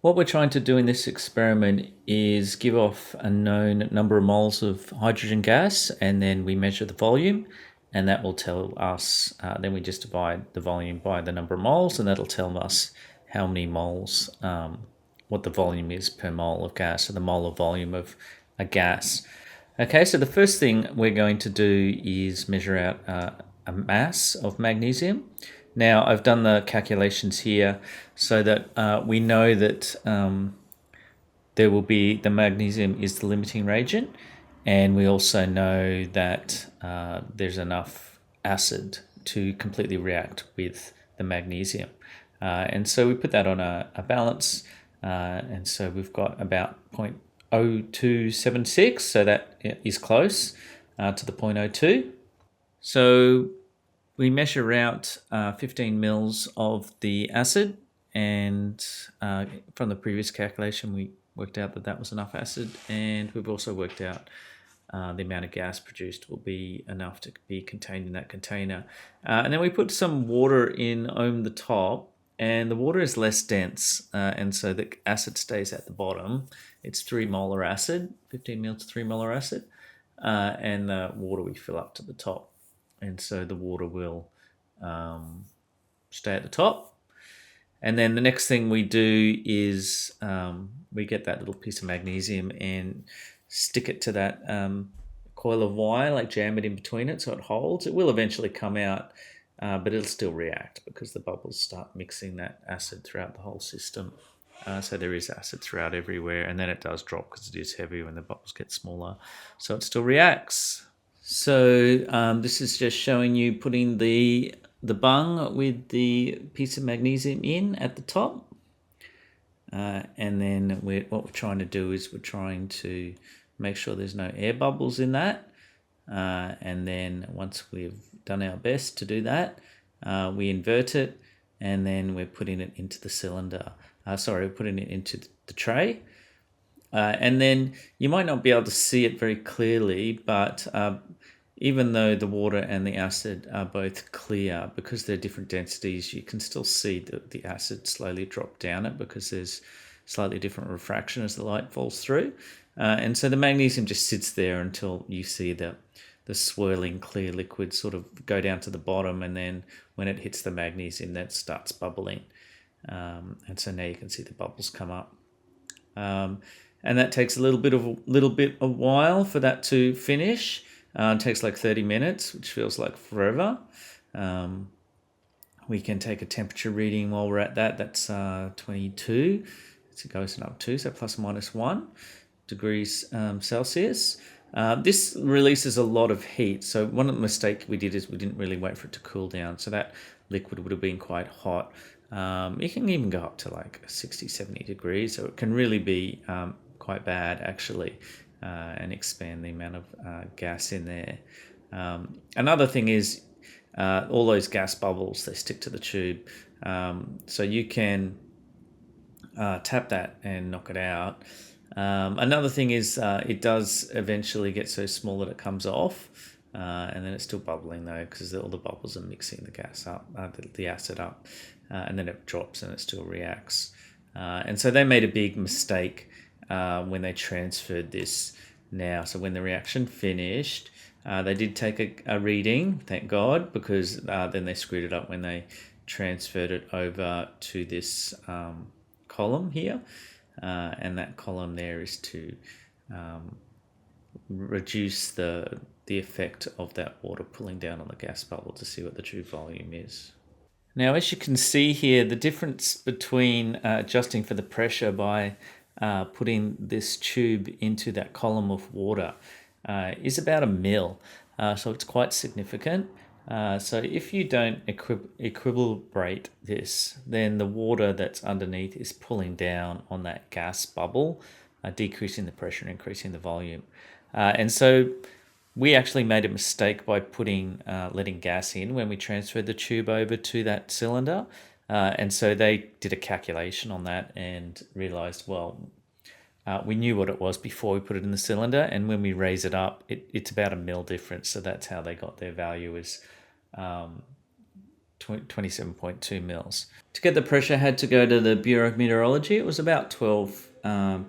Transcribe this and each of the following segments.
What we're trying to do in this experiment is give off a known number of moles of hydrogen gas, and then we measure the volume, and that will tell us, then we just divide the volume by the number of moles, and that'll tell us how many moles, what the volume is per mole of gas, so the molar volume of a gas. Okay, so the first thing we're going to do is measure out a mass of magnesium. Now, I've done the calculations here so that we know that there will be, the magnesium is the limiting reagent, and we also know that there's enough acid to completely react with the magnesium. And so we put that on a balance, and so we've got about 0.0276, so that is close to the 0.02. So we measure out 15 mils of the acid, and from the previous calculation we worked out that that was enough acid, and we've also worked out the amount of gas produced will be enough to be contained in that container. And then we put some water in on the top, and the water is less dense, and so the acid stays at the bottom. It's 3 molar acid, 15 mils to 3 molar acid, and the water we fill up to the top. And so the water will stay at the top. And then the next thing we do is we get that little piece of magnesium and stick it to that coil of wire, like jam it in between it so it holds. It will eventually come out, but it'll still react because the bubbles start mixing that acid throughout the whole system. So there is acid throughout everywhere, and then it does drop because it is heavy when the bubbles get smaller. So it still reacts. So this is just showing you putting the bung with the piece of magnesium in at the top. And then what we're trying to do is we're trying to make sure there's no air bubbles in that. And then once we've done our best to do that, we invert it, and then we're putting it into the cylinder. We're putting it into the tray. And then you might not be able to see it very clearly, but even though the water and the acid are both clear, because they're different densities, you can still see the acid slowly drop down it because there's slightly different refraction as the light falls through. And so the magnesium just sits there until you see the swirling clear liquid sort of go down to the bottom, and then when it hits the magnesium, that starts bubbling. And so now you can see the bubbles come up. And that takes a little bit of while for that to finish. It takes like 30 minutes, which feels like forever. We can take a temperature reading while we're at that. That's 22. It goes up to, so plus or minus 1 degrees Celsius. This releases a lot of heat. So one of the mistakes we did is we didn't really wait for it to cool down. So that liquid would have been quite hot. It can even go up to like 60, 70 degrees. So it can really be quite bad, actually. And expand the amount of gas in there. Another thing is all those gas bubbles, they stick to the tube. So you can tap that and knock it out. Another thing is it does eventually get so small that it comes off. And then it's still bubbling though, because all the bubbles are mixing the gas up, the acid up. And then it drops and it still reacts. And so they made a big mistake when they transferred this now. So when the reaction finished, they did take a reading, thank God, because then they screwed it up when they transferred it over to this column here. And that column there is to reduce the effect of that water pulling down on the gas bubble to see what the true volume is. Now, as you can see here, the difference between adjusting for the pressure by putting this tube into that column of water is about 1 mil. So it's quite significant. So if you don't equilibrate this, then the water that's underneath is pulling down on that gas bubble, decreasing the pressure and increasing the volume. And so we actually made a mistake by letting gas in when we transferred the tube over to that cylinder. And so they did a calculation on that and realized, we knew what it was before we put it in the cylinder, and when we raise it up, it's about 1 mil difference. So that's how they got their value is 27.2 mils. To get the pressure, I had to go to the Bureau of Meteorology. It was about 12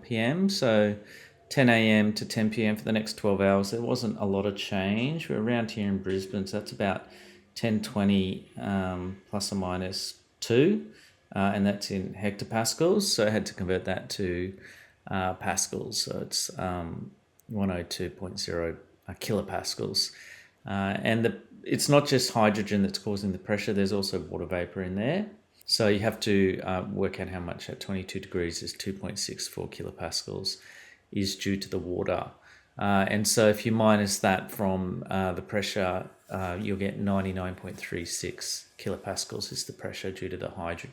p.m. So 10 a.m. to 10 p.m. for the next 12 hours. There wasn't a lot of change. We're around here in Brisbane, so that's about 1020 plus or minus 2, and that's in hectopascals. So I had to convert that to pascals. So it's 102.0 kilopascals. It's not just hydrogen that's causing the pressure. There's also water vapor in there. So you have to work out how much at 22 degrees is 2.64 kilopascals is due to the water. And so if you minus that from the pressure, you'll get 99.36 kilopascals is the pressure due to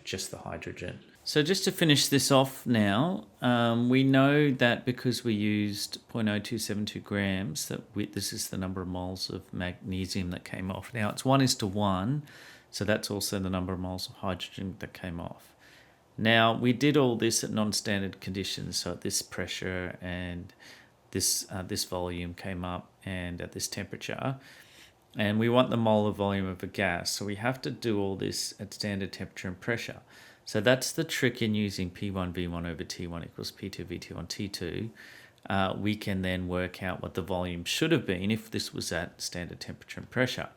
just the hydrogen. So just to finish this off now, we know that because we used 0.0272 grams, this is the number of moles of magnesium that came off. Now it's 1:1, so that's also the number of moles of hydrogen that came off. Now we did all this at non-standard conditions, so at this pressure and this volume came up and at this temperature. And we want the molar volume of a gas, so we have to do all this at standard temperature and pressure. So that's the trick in using P1V1 over T1 equals P2V2 on T2. We can then work out what the volume should have been if this was at standard temperature and pressure,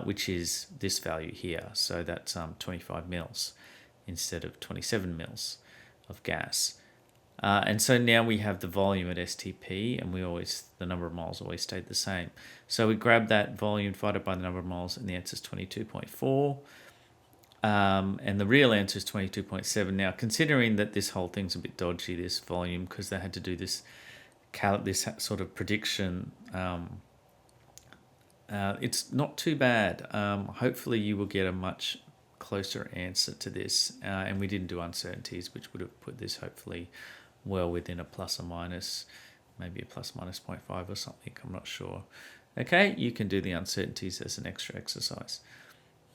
which is this value here. So that's 25 mils instead of 27 mils of gas. And so now we have the volume at STP, and the number of moles always stayed the same. So we grab that volume divided by the number of moles, and the answer is 22.4. And the real answer is 22.7. Now, considering that this whole thing's a bit dodgy, this volume, because they had to do this sort of prediction, it's not too bad. Hopefully you will get a much closer answer to this. And we didn't do uncertainties, which would have put this hopefully well within a plus or minus, maybe a plus minus 0.5 or something, I'm not sure. Okay, you can do the uncertainties as an extra exercise.